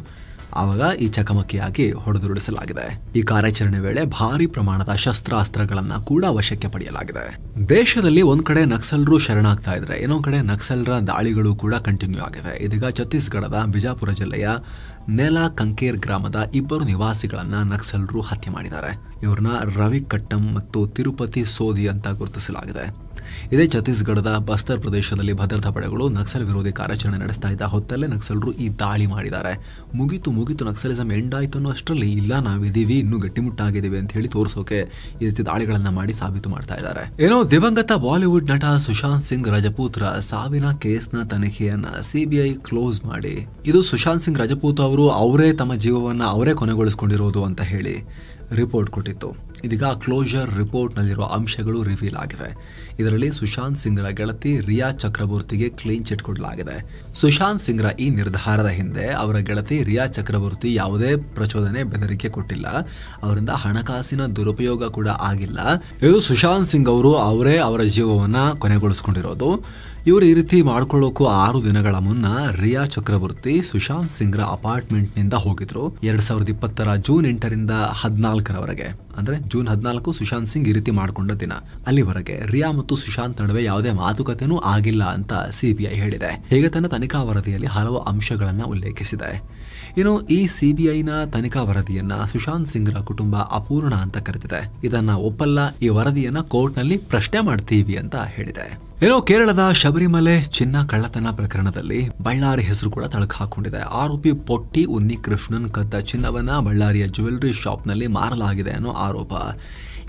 ಆವಾಗ ಈ ಚಕಮಕಿಯಾಗಿ ಹೊಡೆದುರುಳಿಸಲಾಗಿದೆ. ಈ ಕಾರ್ಯಾಚರಣೆ ವೇಳೆ ಭಾರಿ ಪ್ರಮಾಣದ ಶಸ್ತ್ರಾಸ್ತ್ರಗಳನ್ನ ಕೂಡ ವಶಕ್ಕೆ ಪಡೆಯಲಾಗಿದೆ. ದೇಶದಲ್ಲಿ ಒಂದ್ ಕಡೆ ನಕ್ಸಲರು ಶರಣಾಗ್ತಾ ಇದ್ರೆ, ಇನ್ನೊಂದ್ ಕಡೆ ನಕ್ಸಲರ ದಾಳಿಗಳು ಕೂಡ ಕಂಟಿನ್ಯೂ ಆಗಿವೆ. ಇದೀಗ ಛತ್ತೀಸ್ಗಢದ ಬಿಜಾಪುರ ಜಿಲ್ಲೆಯ ನೆಲಾ ಕಂಕೇರ್ ಗ್ರಾಮದ 2 ನಿವಾಸಿಗಳನ್ನ ನಕ್ಸಲರು ಹತ್ಯೆ ಮಾಡಿದ್ದಾರೆ. ಇವ್ರನ್ನ ರವಿ ಕಟ್ಟಂ ಮತ್ತು ತಿರುಪತಿ ಸೋದಿ ಅಂತ ಗುರುತಿಸಲಾಗಿದೆ. ಇದೇ ಛತ್ತೀಸ್ಗಢದ ಬಸ್ತರ್ ಪ್ರದೇಶದಲ್ಲಿ ಭದ್ರತಾ ಪಡೆಗಳು ನಕ್ಸಲ್ ವಿರೋಧಿ ಕಾರ್ಯಾಚರಣೆ ನಡೆಸ್ತಾ ಇದ್ದ ಹೊತ್ತಲ್ಲೇ ನಕ್ಸಲರು ಈ ದಾಳಿ ಮಾಡಿದ್ದಾರೆ. ಮುಗಿತು ನಕ್ಸಲಿಸಂ ಎಂಡ್ ಆಯ್ತು ಅನ್ನೋ ಅಷ್ಟರಲ್ಲಿ, ಇಲ್ಲ ನಾವಿದೀವಿ, ಇನ್ನೂ ಗಟ್ಟಿಮುಟ್ಟಾಗಿದ್ದೀವಿ ಅಂತ ಹೇಳಿ ತೋರಿಸೋಕೆ ಈ ರೀತಿ ದಾಳಿಗಳನ್ನ ಮಾಡಿ ಸಾಬೀತು ಮಾಡ್ತಾ ಇದ್ದಾರೆ. ಏನೋ ದಿವಂಗತ ಬಾಲಿವುಡ್ ನಟ ಸುಶಾಂತ್ ಸಿಂಗ್ ರಜಪೂತ್ರ ಸಾವಿನ ಕೇಸ್ನ ತನಿಖೆಯನ್ನ ಸಿಬಿಐ ಕ್ಲೋಸ್ ಮಾಡಿ, ಇದು ಸುಶಾಂತ್ ಸಿಂಗ್ ರಜಪೂತ್ ಅವರು ಅವರೇ ತಮ್ಮ ಜೀವವನ್ನ ಅವರೇ ಕೊನೆಗೊಳಿಸಿಕೊಂಡಿರೋದು ಅಂತ ಹೇಳಿ ರಿಪೋರ್ಟ್ ಕೊಟ್ಟಿತ್ತು. ಇದೀಗ ಕ್ಲೋಜರ್ ರಿಪೋರ್ಟ್ ನಲ್ಲಿರುವ ಅಂಶಗಳು ರಿವೀಲ್ ಆಗಿವೆ. ಇದರಲ್ಲಿ ಸುಶಾಂತ್ ಸಿಂಗ್ರ ಗೆಳತಿ ರಿಯಾ ಚಕ್ರವರ್ತಿಗೆ ಕ್ಲೀನ್ ಚಿಟ್ ಕೊಡಲಾಗಿದೆ. ಸುಶಾಂತ್ ಸಿಂಗ್ರ ಈ ನಿರ್ಧಾರದ ಹಿಂದೆ ಅವರ ಗೆಳತಿ ರಿಯಾ ಚಕ್ರವರ್ತಿ ಯಾವುದೇ ಪ್ರಚೋದನೆ, ಬೆದರಿಕೆ ಕೊಟ್ಟಿಲ್ಲ. ಅವರಿಂದ ಹಣಕಾಸಿನ ದುರುಪಯೋಗ ಕೂಡ ಆಗಿಲ್ಲ. ಇದು ಸುಶಾಂತ್ ಸಿಂಗ್ ಅವರು ಅವರೇ ಅವರ ಜೀವವನ್ನ ಕೊನೆಗೊಳಿಸಿಕೊಂಡಿರೋದು. ಇವರು ಈ ರೀತಿ ಮಾಡ್ಕೊಳ್ಳೋಕು 6 ದಿನಗಳ ಮುನ್ನ ರಿಯಾ ಚಕ್ರವರ್ತಿ ಸುಶಾಂತ್ ಸಿಂಗ್ರ ಅಪಾರ್ಟ್ಮೆಂಟ್ ನಿಂದ ಹೋಗಿದ್ರು. 2020 ಜೂನ್ 8ರಿಂದ 14ರವರೆಗೆ, ಅಂದ್ರೆ ಜೂನ್ 14 ಸುಶಾಂತ್ ಸಿಂಗ್ ಈ ರೀತಿ ಮಾಡ್ಕೊಂಡ ದಿನ. ಅಲ್ಲಿವರೆಗೆ ರಿಯಾ ಮತ್ತು ಸುಶಾಂತ್ ನಡುವೆ ಯಾವುದೇ ಮಾತುಕತೆನೂ ಆಗಿಲ್ಲ ಅಂತ ಸಿಬಿಐ ಹೇಳಿದೆ. ಹೀಗೆ ತನ್ನ ತನಿಖಾ ವರದಿಯಲ್ಲಿ ಹಲವು ಅಂಶಗಳನ್ನ ಉಲ್ಲೇಖಿಸಿದೆ. ಇನ್ನು ಈ ಸಿಬಿಐನ ತನಿಖಾ ವರದಿಯನ್ನ ಸುಶಾಂತ್ ಸಿಂಗ್ರ ಕುಟುಂಬ ಅಪೂರ್ಣ ಅಂತ ಕರೆದಿದೆ. ಇದನ್ನ ಒಪ್ಪಲ್ಲ, ಈ ವರದಿಯನ್ನ ಕೋರ್ಟ್ ನಲ್ಲಿ ಪ್ರಶ್ನೆ ಮಾಡ್ತೀವಿ ಅಂತ ಹೇಳಿದೆ. ಏನೋ ಕೇರಳದ ಶಬರಿಮಲೆ ಚಿನ್ನ ಕಳ್ಳತನ ಪ್ರಕರಣದಲ್ಲಿ ಬಳ್ಳಾರಿ ಹೆಸರು ಕೂಡ ತಳಕು ಹಾಕೊಂಡಿದೆ. ಆರೋಪಿ ಪೊಟ್ಟಿ ಉನ್ನಿ ಕೃಷ್ಣನ್ ಕದ್ದ ಚಿನ್ನವನ್ನ ಬಳ್ಳಾರಿಯ ಜ್ಯುವೆಲರಿ ಶಾಪ್ ನಲ್ಲಿ ಮಾರಲಾಗಿದೆ ಅನ್ನೋ ಆರೋಪ.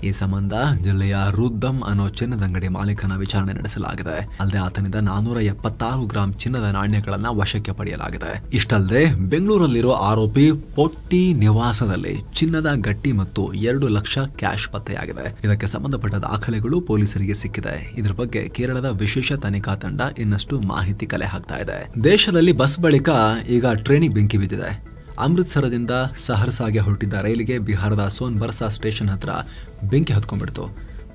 ಈ ಸಂಬಂಧ ಜಿಲ್ಲೆಯ ರುದ್ದಂ ಅನ್ನೋ ಚಿನ್ನದ ಅಂಗಡಿ ಮಾಲೀಕನ ವಿಚಾರಣೆ ನಡೆಸಲಾಗಿದೆ. ಅಲ್ಲದೆ ಆತನಿಂದ 476 ಗ್ರಾಂ ಚಿನ್ನದ ನಾಣ್ಯಗಳನ್ನ ವಶಕ್ಕೆ ಪಡೆಯಲಾಗಿದೆ. ಇಷ್ಟಲ್ಲದೆ ಬೆಂಗಳೂರಲ್ಲಿರೋ ಆರೋಪಿ ಪೊಟ್ಟಿ ನಿವಾಸದಲ್ಲಿ ಚಿನ್ನದ ಗಟ್ಟಿ ಮತ್ತು 2 ಲಕ್ಷ ಕ್ಯಾಶ್ ಪತ್ತೆಯಾಗಿದೆ. ಇದಕ್ಕೆ ಸಂಬಂಧಪಟ್ಟ ದಾಖಲೆಗಳು ಪೊಲೀಸರಿಗೆ ಸಿಕ್ಕಿದೆ. ಇದರ ಬಗ್ಗೆ ಕೇರಳದ ವಿಶೇಷ ತನಿಖಾ ತಂಡ ಇನ್ನಷ್ಟು ಮಾಹಿತಿ ಕಲೆ ಹಾಕ್ತಾ ಇದೆ. ದೇಶದಲ್ಲಿ ಬಸ್ ಬಳಿಕ ಈಗ ಟ್ರೈನಿಗೆ ಬೆಂಕಿ ಬಿದ್ದಿದೆ. ಅಮೃತ್ಸರದಿಂದ ಸಹರ್ಸಾಗೆ ಹೊರಟಿದ್ದ ರೈಲಿಗೆ ಬಿಹಾರದ ಸೋನ್ಬರ್ಸಾ ಸ್ಟೇಷನ್ ಹತ್ರ ಬೆಂಕಿ ಹತ್ಕೊಂಡ್ಬಿಡ್ತು.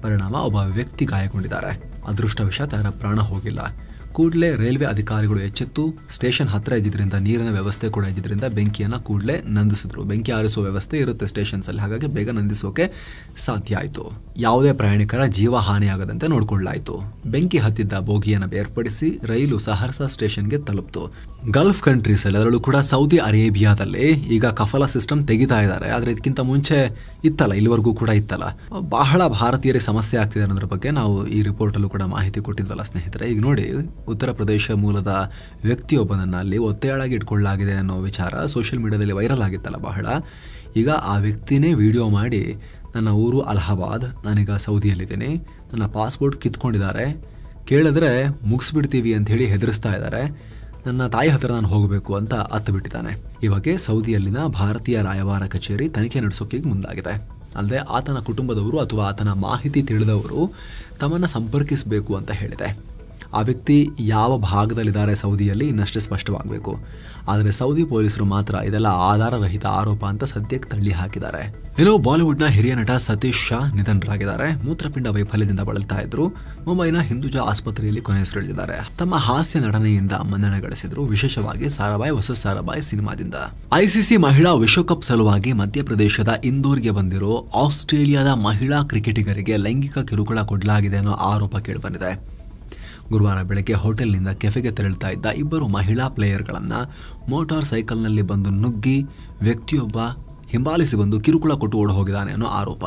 ಪರಿಣಾಮ ಒಬ್ಬ ವ್ಯಕ್ತಿ ಗಾಯಗೊಂಡಿದ್ದಾರೆ. ಅದೃಷ್ಟವಶಾತ್ ಯಾರ ಪ್ರಾಣ ಹೋಗಿಲ್ಲ. ಕೂಡಲೇ ರೈಲ್ವೆ ಅಧಿಕಾರಿಗಳು ಎಚ್ಚೆತ್ತು ಸ್ಟೇಷನ್ ಹತ್ರ ಇದ್ದಿದ್ರಿಂದ ನೀರಿನ ವ್ಯವಸ್ಥೆ ಕೂಡ ಇದ್ದಿದ್ರಿಂದ ಬೆಂಕಿಯನ್ನ ಕೂಡಲೇ ನಂದಿಸಿದ್ರು. ಬೆಂಕಿ ಆರಿಸುವ ವ್ಯವಸ್ಥೆ ಇರುತ್ತೆ ಸ್ಟೇಷನ್ಸ್ ಅಲ್ಲಿ, ಹಾಗಾಗಿ ಬೇಗ ನಂದಿಸೋಕೆ ಸಾಧ್ಯ ಆಯಿತು. ಯಾವುದೇ ಪ್ರಯಾಣಿಕರ ಜೀವ ಹಾನಿಯಾಗದಂತೆ ನೋಡಿಕೊಳ್ಳಲಾಯಿತು. ಬೆಂಕಿ ಹತ್ತಿದ್ದ ಬೋಗಿಯನ್ನು ಬೇರ್ಪಡಿಸಿ ರೈಲು ಸಹರ್ಸಾ ಸ್ಟೇಷನ್ಗೆ ತಲುಪಿತು. ಗಲ್ಫ್ ಕಂಟ್ರೀಸ್ ಅಲ್ಲಿ, ಅದರಲ್ಲೂ ಕೂಡ ಸೌದಿ ಅರೇಬಿಯಾದಲ್ಲಿ ಈಗ ಕಫಲ ಸಿಸ್ಟಮ್ ತೆಗಿತಾ ಇದ್ದಾರೆ. ಆದ್ರೆ ಇದಕ್ಕಿಂತ ಮುಂಚೆ ಇತ್ತಲ್ಲ, ಇಲ್ಲಿವರೆಗೂ ಕೂಡ ಇತ್ತಲ್ಲ. ಬಹಳ ಭಾರತೀಯರಿಗೆ ಸಮಸ್ಯೆ ಆಗ್ತಿದೆ ಅನ್ನೋದ್ರ ಬಗ್ಗೆ ನಾವು ಈ ರಿಪೋರ್ಟ್ ಅಲ್ಲೂ ಕೂಡ ಮಾಹಿತಿ ಕೊಟ್ಟಿದ್ವಲ್ಲ ಸ್ನೇಹಿತರೆ. ಈಗ ನೋಡಿ, ಉತ್ತರ ಪ್ರದೇಶ ಮೂಲದ ವ್ಯಕ್ತಿಯೊಬ್ಬನನ್ನ ಅಲ್ಲಿ ಒತ್ತೆಯಾಳಾಗಿ ಇಟ್ಕೊಳ್ಳಲಾಗಿದೆ ಅನ್ನೋ ವಿಚಾರ ಸೋಷಿಯಲ್ ಮೀಡಿಯಾದಲ್ಲಿ ವೈರಲ್ ಆಗಿತ್ತಲ್ಲ ಬಹಳ. ಈಗ ಆ ವ್ಯಕ್ತಿನೇ ವಿಡಿಯೋ ಮಾಡಿ, ನನ್ನ ಊರು ಅಲಹಾಬಾದ್, ನಾನೀಗ ಸೌದಿಯಲ್ಲಿದ್ದೀನಿ, ನನ್ನ ಪಾಸ್ಪೋರ್ಟ್ ಕಿತ್ಕೊಂಡಿದ್ದಾರೆ, ಕೇಳಿದ್ರೆ ಮುಗಿಸ್ಬಿಡ್ತೀವಿ ಅಂತ ಹೇಳಿ ಹೆದರಿಸ್ತಾ ಇದ್ದಾರೆ, ನನ್ನ ತಾಯಿ ಹತ್ರ ನಾನು ಹೋಗಬೇಕು ಅಂತ ಅತ್ತು ಬಿಟ್ಟಿದ್ದಾನೆ. ಈ ಬಗ್ಗೆ ಸೌದಿಯಲ್ಲಿನ ಭಾರತೀಯ ರಾಯಭಾರ ಕಚೇರಿ ತನಿಖೆ ನಡೆಸೋಕೆ ಮುಂದಾಗಿದೆ. ಅಲ್ಲದೆ ಆತನ ಕುಟುಂಬದವರು ಅಥವಾ ಆತನ ಮಾಹಿತಿ ತಿಳಿದವರು ತಮ್ಮನ್ನು ಸಂಪರ್ಕಿಸಬೇಕು ಅಂತ ಹೇಳಿದೆ. ಆ ವ್ಯಕ್ತಿ ಯಾವ ಭಾಗದಲ್ಲಿದ್ದಾರೆ ಸೌದಿಯಲ್ಲಿ ಇನ್ನಷ್ಟೇ ಸ್ಪಷ್ಟವಾಗಬೇಕು. ಆದರೆ ಸೌದಿ ಪೊಲೀಸರು ಮಾತ್ರ ಇದೆಲ್ಲ ಆಧಾರರಹಿತ ಆರೋಪ ಅಂತ ಸದ್ಯಕ್ಕೆ ತಳ್ಳಿ ಹಾಕಿದ್ದಾರೆ. ಇನ್ನು ಬಾಲಿವುಡ್ನ ಹಿರಿಯ ನಟ ಸತೀಶ್ ಶಾ ನಿಧನರಾಗಿದ್ದಾರೆ. ಮೂತ್ರಪಿಂಡ ವೈಫಲ್ಯದಿಂದ ಬಳಲ್ತಾ ಇದ್ರು. ಮುಂಬೈನ ಹಿಂದೂಜಾ ಆಸ್ಪತ್ರೆಯಲ್ಲಿ ಕೊನೆಯುಸಿರೆಳೆದಿದ್ದಾರೆ. ತಮ್ಮ ಹಾಸ್ಯ ನಟನೆಯಿಂದ ಮನ್ನಣೆ ಗಳಿಸಿದ್ರು, ವಿಶೇಷವಾಗಿ ಸಾರಾಭಾಯ್ ಹೊಸ ಸಾರಾಭಾಯ್ ಸಿನಿಮಾದಿಂದ. ಐಸಿಸಿ ಮಹಿಳಾ ವಿಶ್ವಕಪ್ ಸಲುವಾಗಿ ಮಧ್ಯಪ್ರದೇಶದ ಇಂದೋರ್ಗೆ ಬಂದಿರೋ ಆಸ್ಟ್ರೇಲಿಯಾದ ಮಹಿಳಾ ಕ್ರಿಕೆಟಿಗರಿಗೆ ಲೈಂಗಿಕ ಕಿರುಕುಳ ಕೊಡಲಾಗಿದೆ ಅನ್ನೋ ಆರೋಪ ಕೇಳಿಬಂದಿದೆ. ಗುರುವಾರ ಬೆಳಗ್ಗೆ ಹೋಟೆಲ್ನಿಂದ ಕೆಫೆಗೆ ತೆರಳುತ್ತಾ ಇದ್ದ 2 ಮಹಿಳಾ ಪ್ಲೇಯರ್ಗಳನ್ನು ಮೋಟಾರ್ ಸೈಕಲ್ನಲ್ಲಿ ಬಂದು ನುಗ್ಗಿ ವ್ಯಕ್ತಿಯೊಬ್ಬ ಹಿಂಬಾಲಿಸಿ ಬಂದು ಕಿರುಕುಳ ಕೊಟ್ಟು ಓಡಿ ಹೋಗಿದ್ದಾನೆ ಅನ್ನೋ ಆರೋಪ.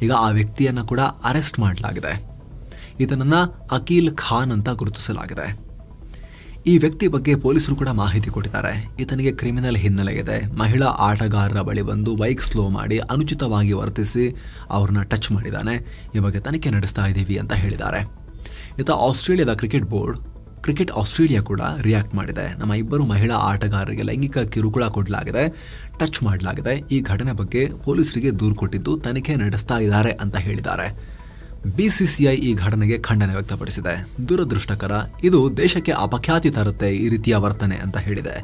ಈಗ ಆ ವ್ಯಕ್ತಿಯನ್ನು ಕೂಡ ಅರೆಸ್ಟ್ ಮಾಡಲಾಗಿದೆ. ಈತನನ್ನ ಅಕೀಲ್ ಖಾನ್ ಅಂತ ಗುರುತಿಸಲಾಗಿದೆ. ಈ ವ್ಯಕ್ತಿ ಬಗ್ಗೆ ಪೊಲೀಸರು ಕೂಡ ಮಾಹಿತಿ ಕೊಟ್ಟಿದ್ದಾರೆ. ಈತನಿಗೆ ಕ್ರಿಮಿನಲ್ ಹಿನ್ನೆಲೆ ಇದೆ. ಮಹಿಳಾ ಆಟಗಾರರ ಬಳಿ ಬಂದು ಬೈಕ್ ಸ್ಲೋ ಮಾಡಿ ಅನುಚಿತವಾಗಿ ವರ್ತಿಸಿ ಅವ್ರನ್ನ ಟಚ್ ಮಾಡಿದ್ದಾನೆ. ಈ ಬಗ್ಗೆ ತನಿಖೆ ನಡೆಸ್ತಾ ಇದ್ದೀವಿ ಅಂತ ಹೇಳಿದ್ದಾರೆ. ಈತ ಆಸ್ಟ್ರೇಲಿಯಾದ ಕ್ರಿಕೆಟ್ ಆಸ್ಟ್ರೇಲಿಯಾ ಕೂಡ ರಿಯಾಕ್ಟ್ ಮಾಡಿದೆ. ನಮ್ಮ 2 ಮಹಿಳಾ ಆಟಗಾರರಿಗೆ ಲೈಂಗಿಕ ಕಿರುಕುಳ ಕೊಡಲಾಗಿದೆ, ಟಚ್ ಮಾಡಲಾಗಿದೆ. ಈ ಘಟನೆ ಬಗ್ಗೆ ಪೊಲೀಸರಿಗೆ ದೂರು ಕೊಟ್ಟಿದ್ದು ತನಿಖೆ ನಡೆಸ್ತಾ ಇದ್ದಾರೆ ಅಂತ ಹೇಳಿದ್ದಾರೆ. ಬಿಸಿಸಿಐ ಈ ಘಟನೆಗೆ ಖಂಡನೆ ವ್ಯಕ್ತಪಡಿಸಿದೆ. ದುರದೃಷ್ಟಕರ, ಇದು ದೇಶಕ್ಕೆ ಅಪಖ್ಯಾತಿ ತರುತ್ತೆ ಈ ರೀತಿಯ ವರ್ತನೆ ಅಂತ ಹೇಳಿದೆ.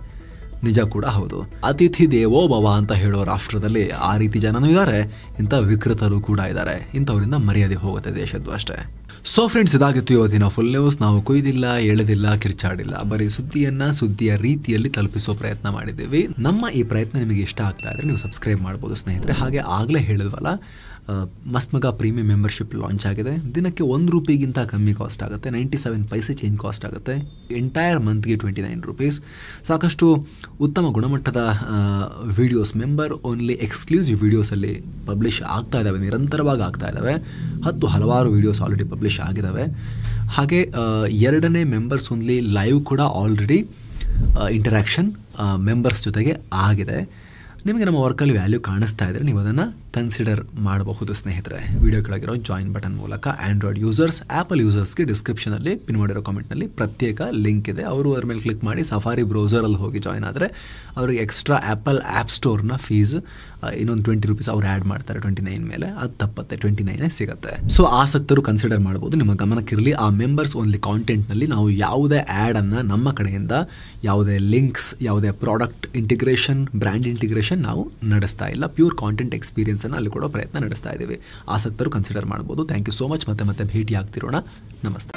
ನಿಜ ಕೂಡ ಹೌದು. ಅತಿಥಿ ದೇವೋ ಭವ ಅಂತ ಹೇಳೋ ರಾಷ್ಟ್ರದಲ್ಲಿ ಆ ರೀತಿ ಜನನೂ ಇದ್ದಾರೆ, ಇಂಥ ವಿಕೃತರು ಕೂಡ ಇದ್ದಾರೆ. ಇಂಥವರಿಂದ ಮರ್ಯಾದೆ ಹೋಗುತ್ತೆ ದೇಶದ್ದು ಅಷ್ಟೇ. ಸೊ ಫ್ರೆಂಡ್ಸ್, ಇದಾಗಿತ್ತು ಇವತ್ತಿನ ಫುಲ್ ನ್ಯೂಸ್. ನಾವು ಕೊಯ್ದಿಲ್ಲ, ಎಳೆದಿಲ್ಲ, ಕಿರ್ಚಾಡಿಲ್ಲ, ಬರೀ ಸುದ್ದಿಯ ರೀತಿಯಲ್ಲಿ ತಲುಪಿಸುವ ಪ್ರಯತ್ನ ಮಾಡಿದ್ದೀವಿ. ನಮ್ಮ ಈ ಪ್ರಯತ್ನ ನಿಮಗೆ ಇಷ್ಟ ಆಗ್ತಾ ಇದ್ರೆ ನೀವು ಸಬ್ಸ್ಕ್ರೈಬ್ ಮಾಡ್ಬೋದು ಸ್ನೇಹಿತರೆ. ಹಾಗೆ ಆಗಲೇ ಹೇಳಿದ್ವಲ್ಲ, ಮಸ್ತ್ ಮಗ ಪ್ರೀಮಿಯಂ ಮೆಂಬರ್ಶಿಪ್ ಲಾಂಚ್ ಆಗಿದೆ. ದಿನಕ್ಕೆ ₹1 ಕಮ್ಮಿ ಕಾಸ್ಟ್ ಆಗುತ್ತೆ, 97 ಪೈಸೆ ಚೇಂಜ್ ಕಾಸ್ಟ್ ಆಗುತ್ತೆ. ಎಂಟೈರ್ ಮಂತ್ಗೆ ₹29. ಸಾಕಷ್ಟು ಉತ್ತಮ ಗುಣಮಟ್ಟದ ವಿಡಿಯೋಸ್, ಮೆಂಬರ್ ಓನ್ಲಿ ಎಕ್ಸ್ಕ್ಲೂಸಿವ್ ವಿಡಿಯೋಸಲ್ಲಿ ಪಬ್ಲಿಷ್ ಆಗ್ತಾ ಇದ್ದಾವೆ, ನಿರಂತರವಾಗಿ ಆಗ್ತಾ ಇದ್ದಾವೆ. ಹಲವಾರು ವಿಡಿಯೋಸ್ ಆಲ್ರೆಡಿ ಪಬ್ಲಿಷ್ ಆಗಿದ್ದಾವೆ. ಹಾಗೆ 2ನೇ ಮೆಂಬರ್ಸ್ ಓನ್ಲಿ ಲೈವ್ ಕೂಡ ಆಲ್ರೆಡಿ ಇಂಟರಾಕ್ಷನ್ ಮೆಂಬರ್ಸ್ ಜೊತೆಗೆ ಆಗಿದೆ. ನಿಮಗೆ ನಮ್ಮ ವರ್ಕಲ್ಲಿ ವ್ಯಾಲ್ಯೂ ಕಾಣಿಸ್ತಾ ಇದ್ರೆ ನೀವು ಅದನ್ನು ಕನ್ಸಿಡರ್ ಮಾಡಬಹುದು ಸ್ನೇಹಿತರೆ. ವಿಡಿಯೋ ಕೆಳಗಿರೋ ಜಾಯಿನ್ ಬಟನ್ ಮೂಲಕ ಆಂಡ್ರಾಯ್ಡ್ ಯೂಸರ್ಸ್, ಆಪಲ್ ಯೂಸರ್ಸ್ಗೆ ಡಿಸ್ಕ್ರಿಪ್ಷನಲ್ಲಿ ಪಿನ್ ಮಾಡಿರೋ ಕಾಮೆಂಟ್ನಲ್ಲಿ ಪ್ರತ್ಯೇಕ ಲಿಂಕ್ ಇದೆ. ಅವರು ಅದರ ಮೇಲೆ ಕ್ಲಿಕ್ ಮಾಡಿ ಸಫಾರಿ ಬ್ರೌಸರಲ್ಲಿ ಹೋಗಿ ಜಾಯಿನ್ ಆದರೆ ಅವರಿಗೆ ಎಕ್ಸ್ಟ್ರಾ ಆ್ಯಪಲ್ ಆ್ಯಪ್ ಸ್ಟೋರ್ನ ಫೀಸ್ ಇನ್ನೊಂದು ₹20 ಅವ್ರು ಆ್ಯಡ್ ಮಾಡ್ತಾರೆ 29 ಮೇಲೆ. ಅದು ತಪ್ಪತ್ತೆ, 29 ಸಿಗುತ್ತೆ. ಸೊ ಆಸಕ್ತರು ಕನ್ಸಿಡರ್ ಮಾಡ್ಬೋದು. ನಿಮ್ಮ ಗಮನಕ್ಕಿರಲಿ, ಆ ಮೆಂಬರ್ಸ್ ಓನ್ಲಿ ಕಾಂಟೆಂಟ್ನಲ್ಲಿ ನಾವು ಯಾವುದೇ ಆ್ಯಡನ್ನು ನಮ್ಮ ಕಡೆಯಿಂದ, ಯಾವುದೇ ಲಿಂಕ್ಸ್, ಯಾವುದೇ ಪ್ರಾಡಕ್ಟ್ ಇಂಟಿಗ್ರೇಷನ್, ಬ್ರ್ಯಾಂಡ್ ಇಂಟಿಗ್ರೇಷನ್ ನಾವು ನಡೆಸ್ತಾ ಇಲ್ಲ. ಪ್ಯೂರ್ ಕಾಂಟೆಂಟ್ ಎಕ್ಸ್ಪೀರಿಯನ್ಸ್ ಅನ್ನು ಅಲ್ಲಿ ಕೊಡೋ ಪ್ರಯತ್ನ ನಡೆಸ್ತಾ ಇದ್ದೀವಿ. ಆಸಕ್ತರು ಕನ್ಸಿಡರ್ ಮಾಡ್ಬೋದು. Thank you so much. ಮತ್ತೆ ಭೇಟಿ ಆಗ್ತಿರೋಣ. ನಮಸ್ತೆ.